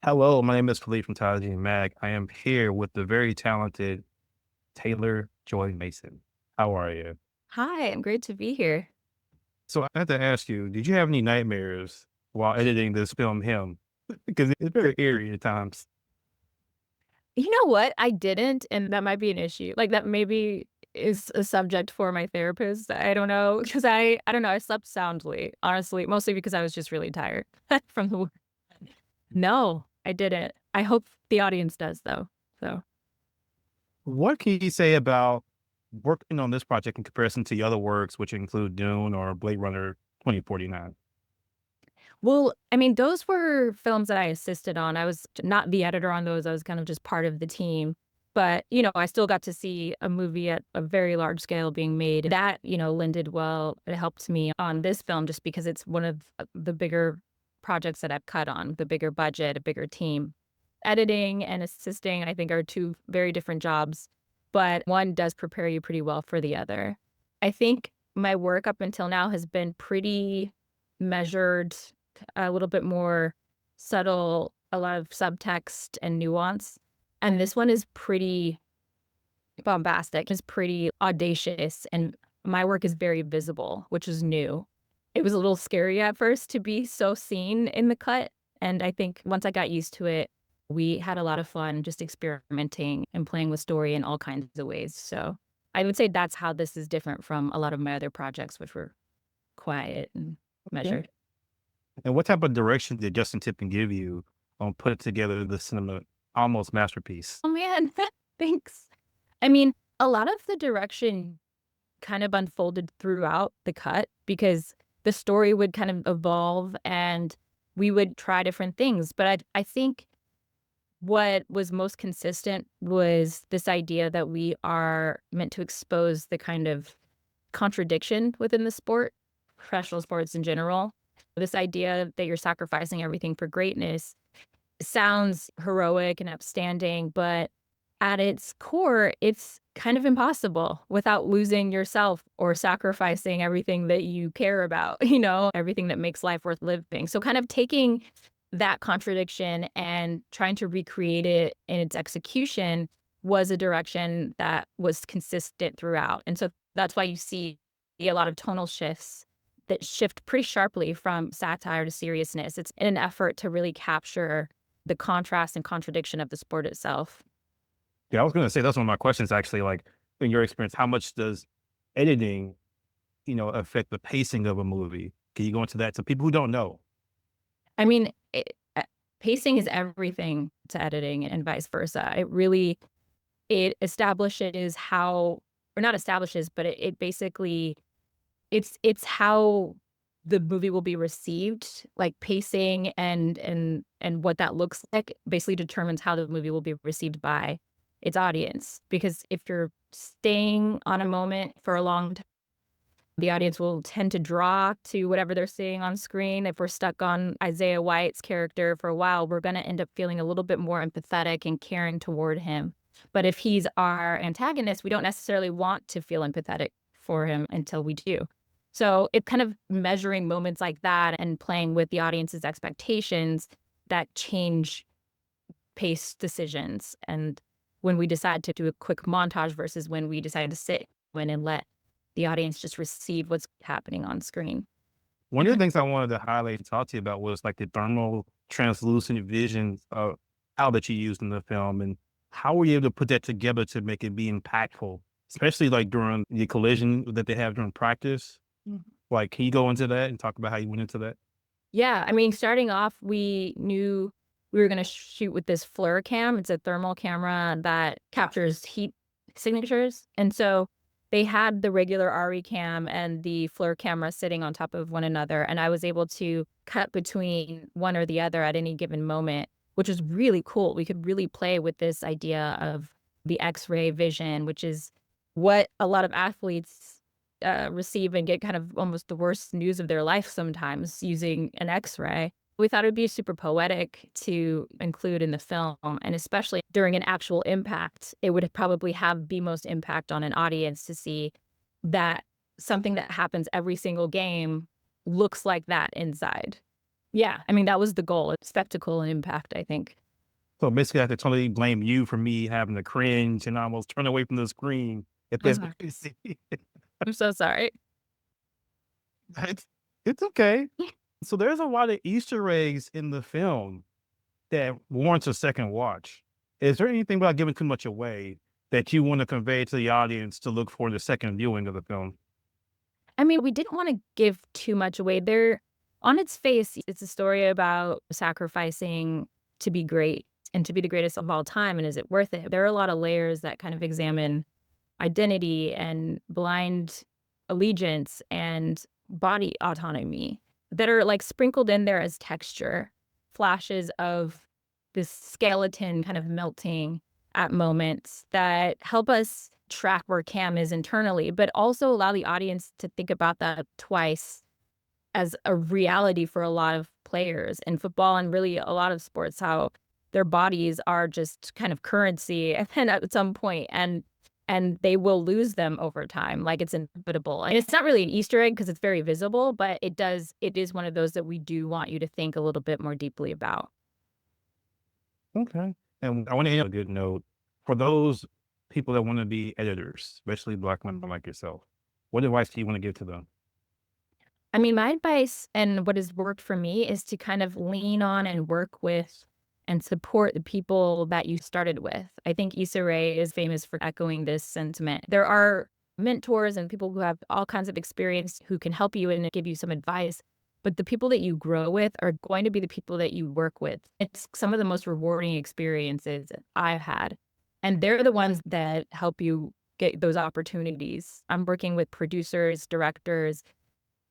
Hello, my name is Philippe from Taji Mag. I am here with the very talented Taylor Joy Mason. How are you? Hi, I'm great to be here. So I have to ask you, did you have any nightmares while editing this film Him? Because it's very eerie at times. You know what? I didn't, and that might be an issue. Like, that maybe is a subject for my therapist. I don't know, because I don't know, I slept soundly, honestly, mostly because I was just really tired from the No, I didn't. I hope the audience does, though, so What can you say about working on this project in comparison to the other works, which include Dune or Blade Runner 2049? Well, I mean, those were films that I assisted on. I was not the editor on those, I was kind of just part of the team. But, I still got to see a movie at a very large scale being made. That, lended well. It helped me on this film just because it's one of the bigger projects that I've cut on, the bigger budget, a bigger team. Editing and assisting, I think, are two very different jobs, but one does prepare you pretty well for the other. I think my work up until now has been pretty measured, a little bit more subtle, a lot of subtext and nuance. And this one is pretty bombastic, it's pretty audacious, and my work is very visible, which is new. It was a little scary at first to be so seen in the cut, and I think once I got used to it, we had a lot of fun just experimenting and playing with story in all kinds of ways. So I would say that's how this is different from a lot of my other projects, which were quiet and Yeah. measured. And what type of direction did Justin Tipton give you on putting together the cinema almost masterpiece? Oh, man. Thanks. I mean, a lot of the direction kind of unfolded throughout the cut because the story would kind of evolve and we would try different things. But I think what was most consistent was this idea that we are meant to expose the kind of contradiction within the sport, professional sports in general. This idea that you're sacrificing everything for greatness sounds heroic and upstanding, but at its core, it's kind of impossible without losing yourself or sacrificing everything that you care about, everything that makes life worth living. So, kind of taking that contradiction and trying to recreate it in its execution was a direction that was consistent throughout. And so that's why you see a lot of tonal shifts that shift pretty sharply from satire to seriousness. It's in an effort to really capture the contrast and contradiction of the sport itself. Yeah, I was gonna say that's one of my questions actually, like, in your experience, how much does editing, affect the pacing of a movie? Can you go into that to people who don't know? I mean, pacing is everything to editing and vice versa. It establishes how, or not establishes, but it basically it's how the movie will be received, like pacing and what that looks like basically determines how the movie will be received by its audience. Because if you're staying on a moment for a long time, the audience will tend to draw to whatever they're seeing on screen. If we're stuck on Isaiah White's character for a while, we're gonna end up feeling a little bit more empathetic and caring toward him. But if he's our antagonist, we don't necessarily want to feel empathetic for him until we do. So it's kind of measuring moments like that and playing with the audience's expectations that change pace decisions. And when we decide to do a quick montage versus when we decide to sit in and let the audience just receive what's happening on screen. One of the things I wanted to highlight and talk to you about was like the thermal translucent visions of how that you used in the film and how were you able to put that together to make it be impactful, especially like during the collision that they have during practice. Mhm. Like, can you go into that and talk about how you went into that? Yeah, I mean, starting off, we knew we were gonna shoot with this FLIR cam. It's a thermal camera that captures heat signatures, and so they had the regular RE cam and the FLIR camera sitting on top of one another, and I was able to cut between one or the other at any given moment, which is really cool. We could really play with this idea of the X-ray vision, which is what a lot of athletes receive and get kind of almost the worst news of their life sometimes using an X-ray. We thought it would be super poetic to include in the film, and especially during an actual impact, it would probably have the most impact on an audience to see that something that happens every single game looks like that inside. Yeah, I mean, that was the goal, spectacle and impact, I think. So basically, I have to totally blame you for me having to cringe and almost turn away from the screen if I'm that's sorry. what you see. I'm so sorry. It's, it's okay. So there's a lot of Easter eggs in the film that warrants a second watch. Is there anything without giving too much away that you want to convey to the audience to look for the second viewing of the film? I mean, we didn't wanna give too much away. There on its face, it's a story about sacrificing to be great and to be the greatest of all time, and is it worth it? There are a lot of layers that kind of examine identity and blind allegiance and body autonomy that are, like, sprinkled in there as texture, flashes of this skeleton kind of melting at moments that help us track where Cam is internally, but also allow the audience to think about that twice as a reality for a lot of players in football and really a lot of sports, how their bodies are just kind of currency and at some point and they will lose them over time, like, it's inevitable, and it's not really an Easter egg because it's very visible, but it is one of those that we do want you to think a little bit more deeply about. Okay. And I want to end on a good note. For those people that want to be editors, especially Black women like yourself, what advice do you want to give to them? I mean, my advice and what has worked for me is to kind of lean on and work with and support the people that you started with. I think Issa Rae is famous for echoing this sentiment. There are mentors and people who have all kinds of experience who can help you and give you some advice, but the people that you grow with are going to be the people that you work with. It's some of the most rewarding experiences that I've had, and they're the ones that help you get those opportunities. I'm working with producers, directors,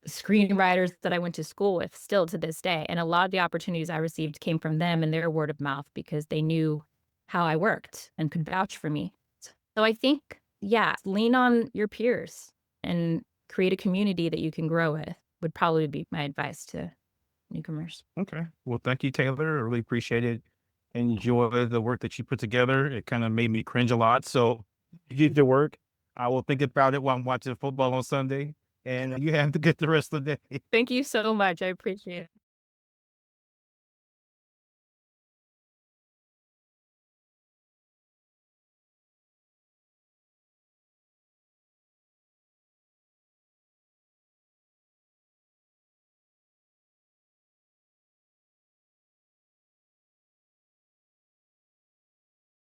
screenwriters that I went to school with still to this day, and a lot of the opportunities I received came from them and their word of mouth because they knew how I worked and could vouch for me. So I think, yeah, lean on your peers and create a community that you can grow with would probably be my advice to newcomers. Okay. Well, thank you, Taylor. I really appreciate it. Enjoy the work that you put together. It kind of made me cringe a lot. So you did your work. I will think about it while I'm watching football on Sunday. And you have to get the rest of the day. Thank you so much. I appreciate it.